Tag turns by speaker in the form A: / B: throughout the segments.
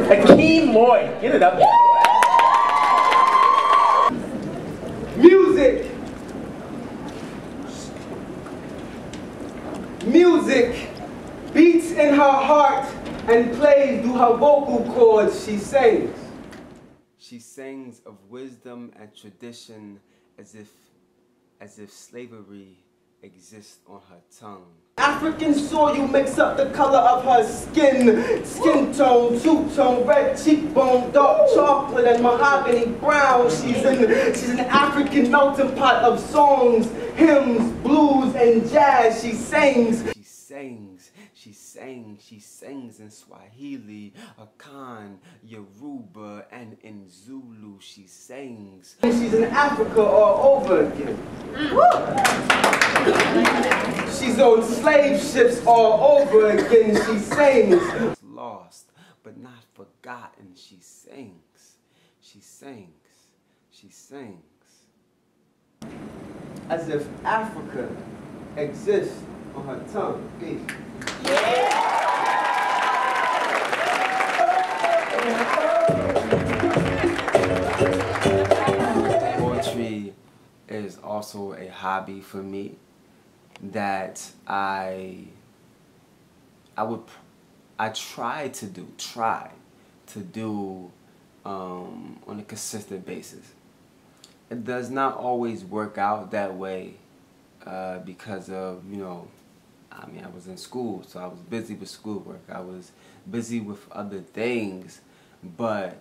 A: Akeem Moy. Get it up.
B: Music. Music beats in her heart and plays through her vocal cords. She sings.
C: She sings of wisdom and tradition as if slavery exists on her tongue.
B: African soil makes up the color of her skin. Skin tone, two-tone, red cheekbone, dark chocolate and mahogany brown. She's an African melting pot of songs, hymns, blues, and jazz. She sings.
C: She sings in Swahili, Akan, Yoruba, and in Zulu. She sings.
B: She's in Africa all over again. She's on slave ships all over again. She sings.
C: Lost, but not forgotten. She sings. She sings. She sings.
B: As if Africa exists on her tongue. Peace.
C: Poetry is also a hobby for me that I try to do on a consistent basis. It does not always work out that way because of, you know, I mean, I was in school, so I was busy with schoolwork. I was busy with other things, but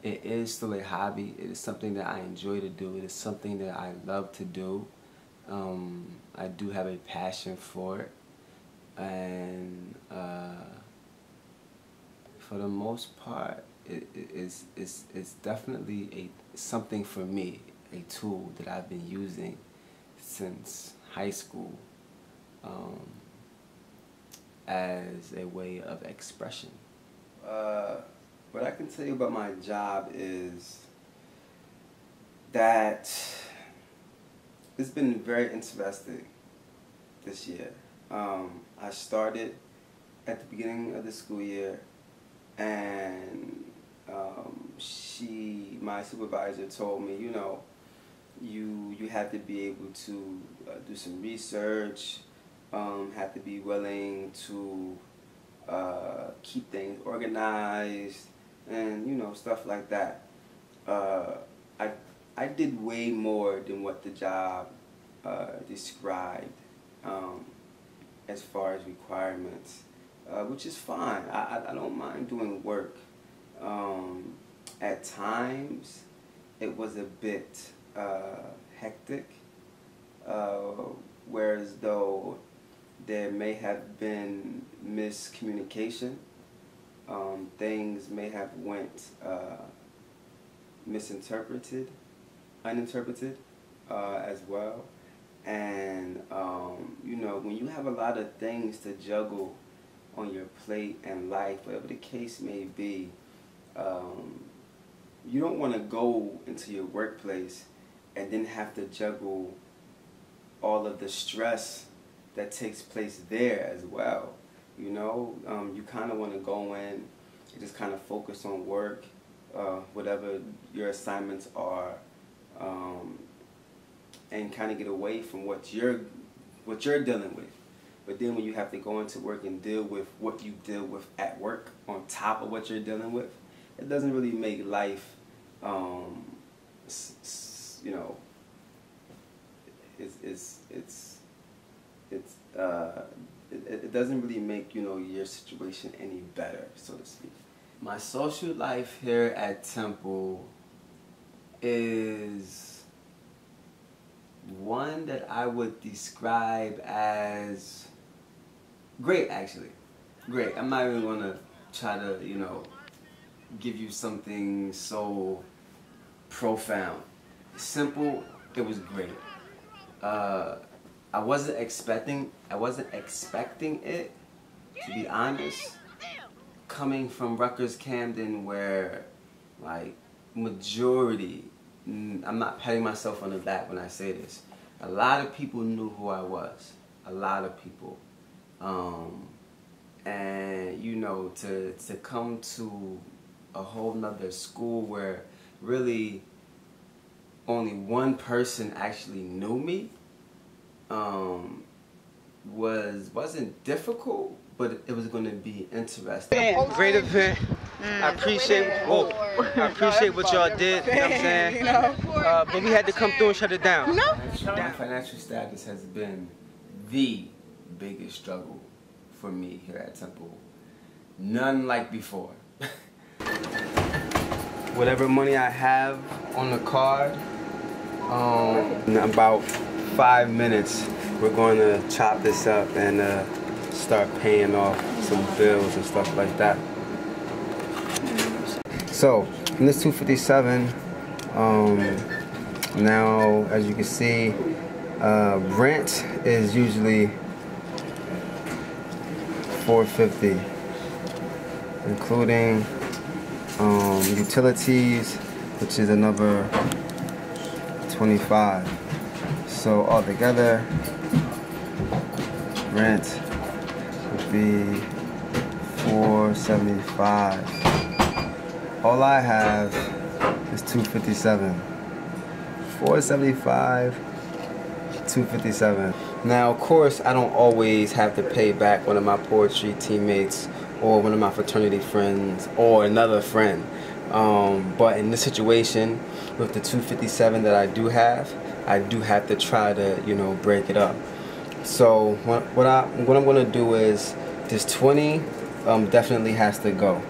C: it is still a hobby. It is something that I enjoy to do. It is something that I love to do. I do have a passion for it, and for the most part, it's definitely something for me, a tool that I've been using since high school as a way of expression. What I can tell you about my job is that it's been very interesting this year. I started at the beginning of the school year, and my supervisor told me, you know, you have to be able to do some research, have to be willing to keep things organized, and you know, stuff like that. I did way more than what the job described as far as requirements, which is fine. I don't mind doing work. At times, it was a bit hectic, whereas though there may have been miscommunication, things may have went uninterpreted as well. And you know, when you have a lot of things to juggle on your plate and life, whatever the case may be, you don't want to go into your workplace and then have to juggle all of the stress that takes place there as well. You know, you kind of want to go in and just kind of focus on work, whatever your assignments are, and kind of get away from what you're dealing with. But then when you have to go into work and deal with what you deal with at work on top of what you're dealing with, it doesn't really make life, you know, it doesn't really make, you know, your situation any better, so to speak. My social life here at Temple is one that I would describe as great, actually. Great. I'm not even going to try to, you know, give you something so profound. Simple, it was great. I wasn't expecting it, to be honest. Coming from Rutgers Camden, where like majority, I'm not patting myself on the back when I say this, a lot of people knew who I was. A lot of people. And you know, to come to a whole nother school where really only one person actually knew me wasn't difficult, but it was going to be interesting.
D: Great event. I appreciate what y'all did, you know what I'm saying? But we had to come through and shut it down.
C: My financial status has been the biggest struggle for me here at Temple. None like before. Whatever money I have on the card, in about 5 minutes, we're going to chop this up and start paying off some bills and stuff like that. So, in this 257, now as you can see, rent is usually $450, including utilities, which is another $25. So altogether, rent would be $475. All I have is $257. $475, $257. Now, of course, I don't always have to pay back one of my poetry teammates or one of my fraternity friends or another friend. But in this situation, with the $257 that I do have to try to, you know, break it up. So what I'm gonna do is this 20 definitely has to go.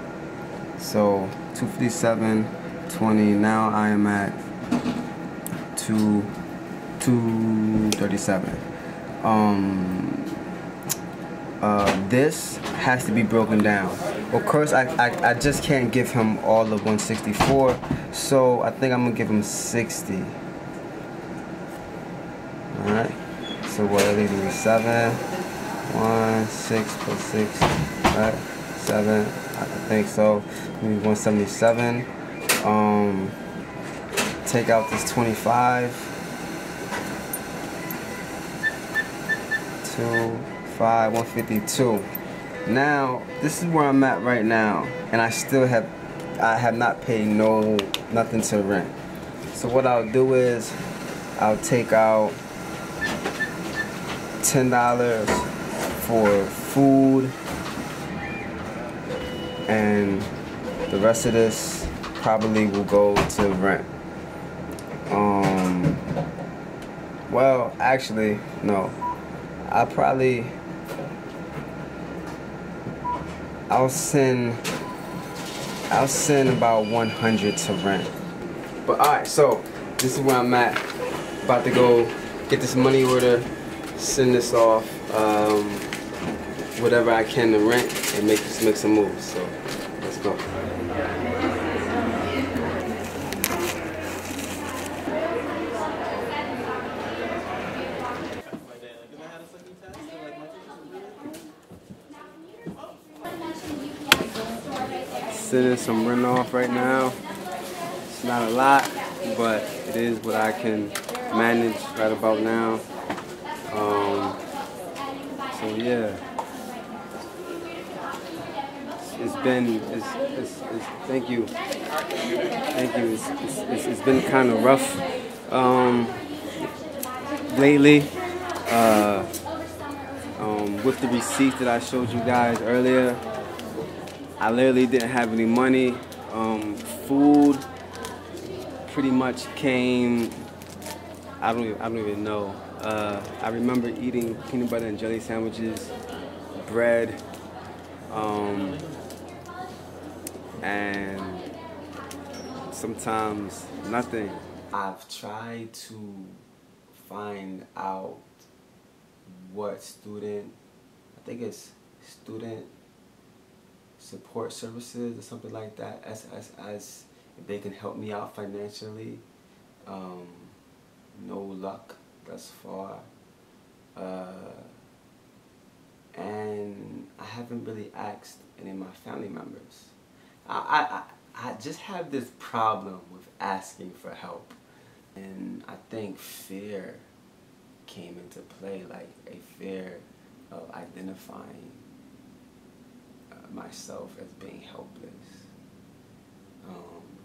C: So 257, 20. Now I am at 237. This has to be broken down. Of course, I just can't give him all of 164, so I think I'm gonna give him 60. All right. So what are they doing? 7, 1, 6 plus 6, right? 7. I think so. Maybe 177. Take out this 25. 2, 5, 152. Now, this is where I'm at right now, and I have not paid nothing to rent. So what I'll do is I'll take out $10 for food, and the rest of this probably will go to rent. Well, actually, no. I'll send about 100 to rent. But alright, so this is where I'm at. About to go get this money order, send this off, whatever I can to rent, and make some moves. So let's go. Sending some rent off right now. It's not a lot, but it is what I can manage right about now. So yeah, thank you. It's been kind of rough lately. With the receipts that I showed you guys earlier, I literally didn't have any money. Food pretty much came, I don't even know. I remember eating peanut butter and jelly sandwiches, bread, and sometimes nothing. I've tried to find out what student, I think it's student support services or something like that, SSS, if they can help me out financially. No luck thus far. And I haven't really asked any of my family members. I just have this problem with asking for help. And I think fear came into play, like a fear of identifying myself as being helpless.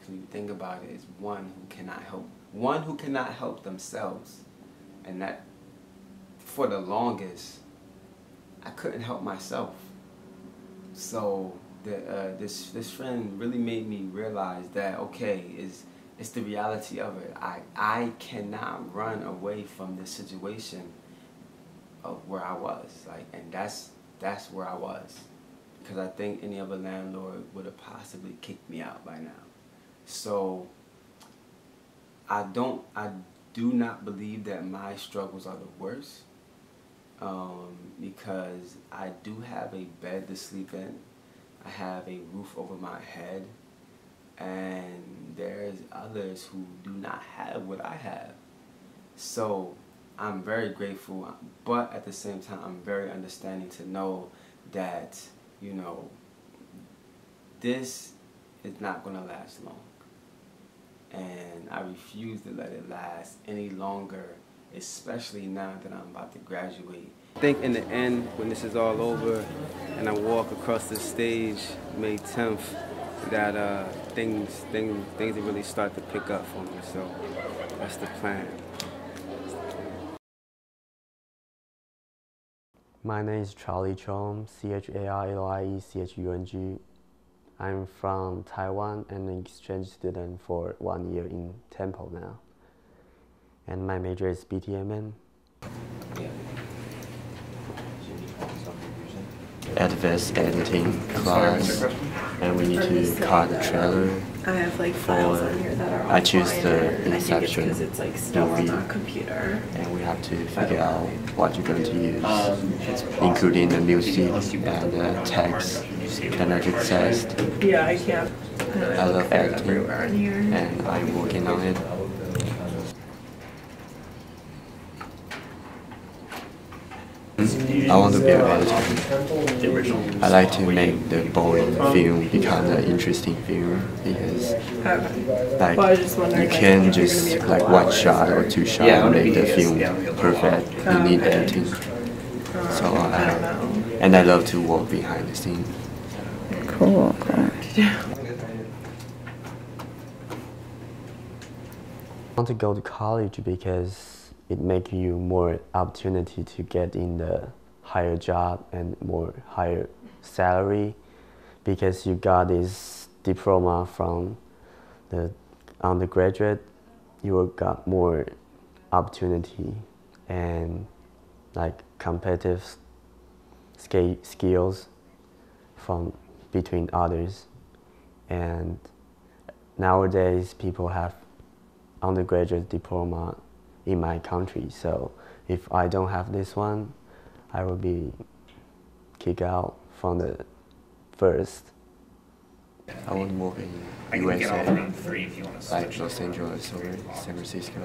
C: When you think about it, it's one who cannot help themselves, and that for the longest, I couldn't help myself. So this friend really made me realize that okay, it's the reality of it. I cannot run away from this situation of where I was, and that's where I was, because I think any other landlord would have possibly kicked me out by now. So I do not believe that my struggles are the worst, because I do have a bed to sleep in, I have a roof over my head, and there's others who do not have what I have. So I'm very grateful, but at the same time I'm very understanding to know that, you know, this is not going to last long. And I refuse to let it last any longer, especially now that I'm about to graduate. I think in the end, when this is all over and I walk across the stage May 10th, that things will really start to pick up for me. So that's the plan.
E: My name is Charlie Chong, CHARLIE I'm from Taiwan and an exchange student for 1 year in Temple now. And my major is BTMN.
F: Advanced editing class, and we need to cut the trailer.
G: I have like files on here that are all
F: I choose the
G: Inception
F: Inception
G: it's like still on
F: movie,
G: the computer.
F: and we have to figure out what you're going to use, including the music and the text, kinetic test.
G: Yeah, I can't.
F: I love editing,
G: everywhere in here.
F: and I'm working on it. I want to be an editor. I like to make the boring film become an interesting film, because like
G: Well, I was just wondering,
F: you
G: like,
F: can't
G: if you're
F: just
G: gonna be
F: like one shot or two shots and make the film perfect. You need editing. So and I love to work behind the scenes.
G: Cool.
E: I want to go to college because it makes you more opportunity to get in the higher job and more higher salary, because you got this diploma from the undergraduate. You will got more opportunity and like competitive skills from between others. And nowadays people have undergraduate diploma in my country, so if I don't have this one, I will be kicked out from the first.
F: I want to move in USA, like Los Angeles or San Francisco.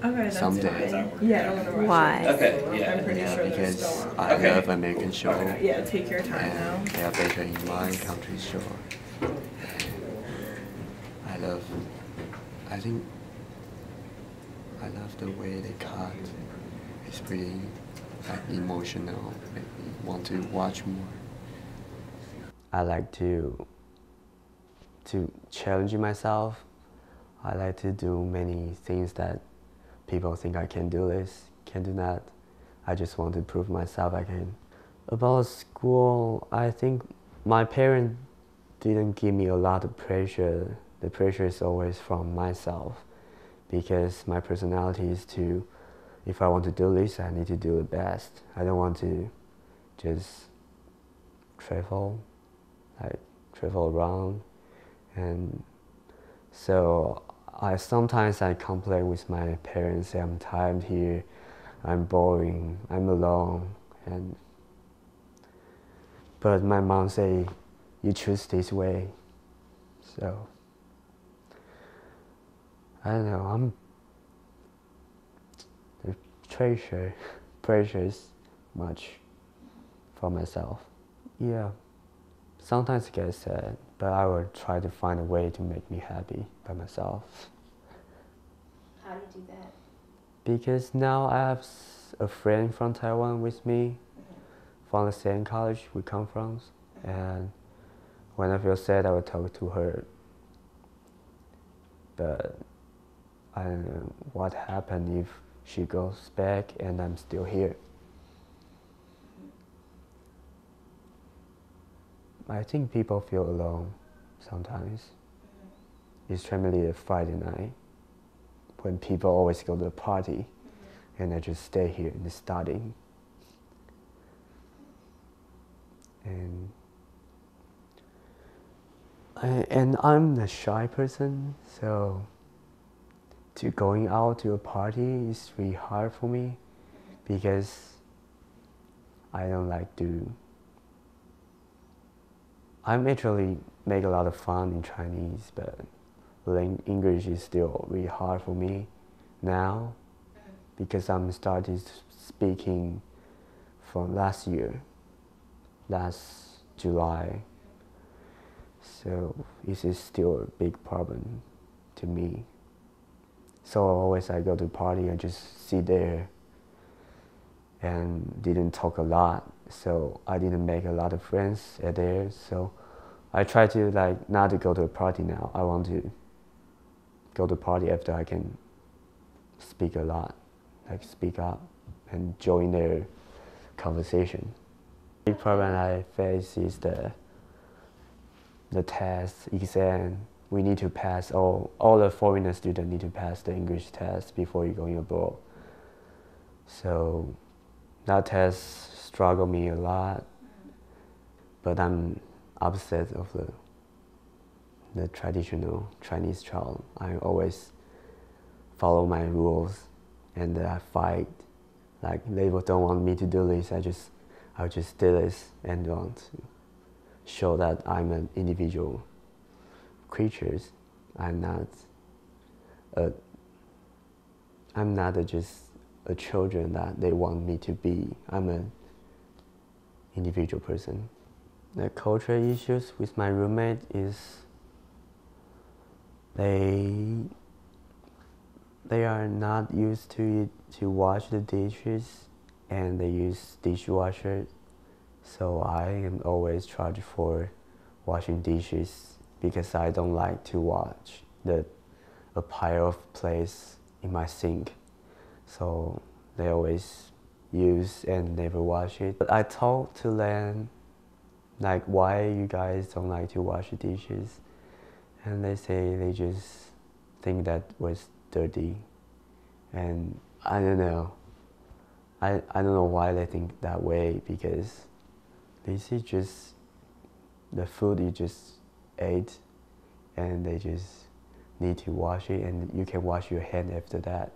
G: Okay, that's
F: Someday.
G: fine. Yeah, I don't want to rush
H: Why?
G: it. I'm pretty sure there's
F: Because
G: still
F: I love American show,
G: Yeah, take your time
F: and
G: now.
F: they are better in my country's show. I love the way they cut. It's pretty like emotional. Make me want to watch more.
E: I like to challenge myself. I like to do many things that people think I can do this, can do that. I just want to prove myself I can. About school, I think my parents didn't give me a lot of pressure. The pressure is always from myself, because my personality is to, if I want to do this, I need to do it best. I don't want to just travel around. And so sometimes I complain with my parents, say I'm tired here, I'm boring, I'm alone. But my mom say, you choose this way. So I don't know, the pressure is much for myself. Yeah, sometimes I get sad, but I will try to find a way to make me happy by myself.
H: How do you do that?
E: Because now I have a friend from Taiwan with me, from the same college we come from. And when I feel sad, I will talk to her. But I don't know what happened if she goes back and I'm still here. I think people feel alone sometimes. Especially a Friday night when people always go to a party and I just stay here and studying. And I'm a shy person, so going out to a party is really hard for me because I don't like to. I'm actually make a lot of fun in Chinese, but learning English is still really hard for me now because I'm started speaking from last July. So this is still a big problem to me. So always I go to party, I just sit there and didn't talk a lot. So I didn't make a lot of friends at there. So I try to not to go to a party now. I want to go to a party after I can speak a lot, speak up and join their conversation. The big problem I face is the test, exam. We need to pass, all the foreigner students need to pass the English test before you going abroad. So that test struggle me a lot, but I'm opposite of the traditional Chinese child. I always follow my rules and I fight. They don't want me to do this, I'll just do this and want to show that I'm an individual creature. I'm not just a children that they want me to be. I'm an individual person. The cultural issues with my roommate is they are not used to wash the dishes and they use dishwasher. So I am always charged for washing dishes because I don't like to watch a pile of plates in my sink. So they always use and never wash it. But I talk to them why you guys don't like to wash the dishes, and they say they just think that was dirty, and I don't know. I don't know why they think that way because this is just the food you just ate, and they just need to wash it, and you can wash your hand after that.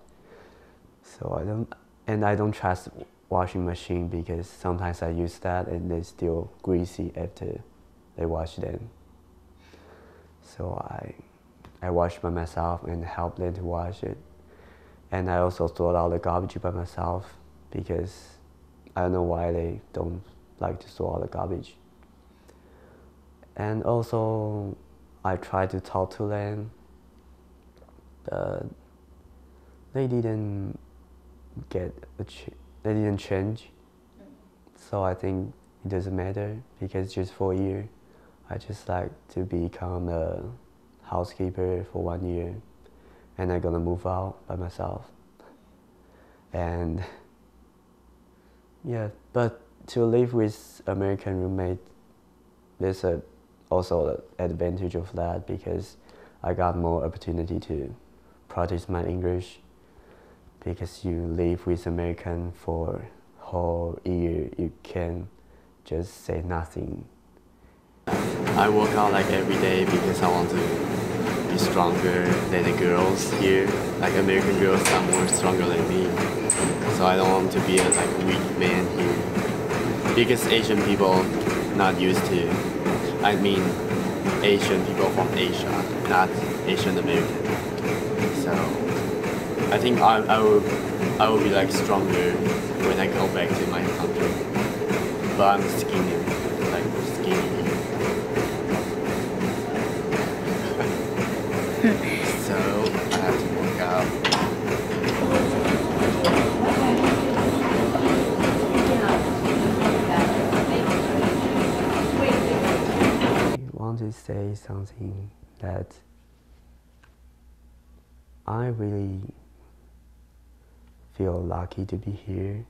E: So I don't trust washing machine because sometimes I use that and they're still greasy after they wash them. So I wash by myself and help them to wash it. And I also throw out the garbage by myself because I don't know why they don't like to throw out the garbage. And also I try to talk to them, but they didn't they didn't change. So I think it doesn't matter because just for a year, I just like to become a housekeeper for 1 year, and I'm gonna move out by myself. And yeah, but to live with American roommate, there's also an advantage of that because I got more opportunity to practice my English. Because you live with American for whole year, you can just say nothing.
F: I work out every day because I want to be stronger than the girls here. American girls are more stronger than me, so I don't want to be a weak man here. Because Asian people not used to. I mean, Asian people from Asia, not Asian American. So I think I will be stronger when I go back to my country. But I'm skinny, skinny. So I have to work out.
E: want to say something that I really feel lucky to be here,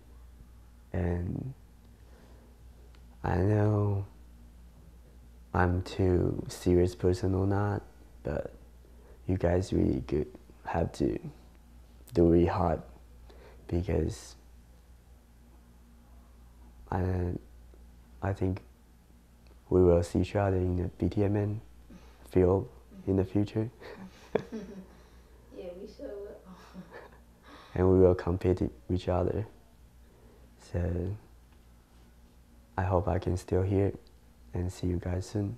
E: and I know I'm too serious person or not, but you guys really good have to do really hard, because I think we will see each other in the BTMN field in the future.
H: Yeah, we sure will.
E: And we will compete with each other. So I hope I can still hear and see you guys soon.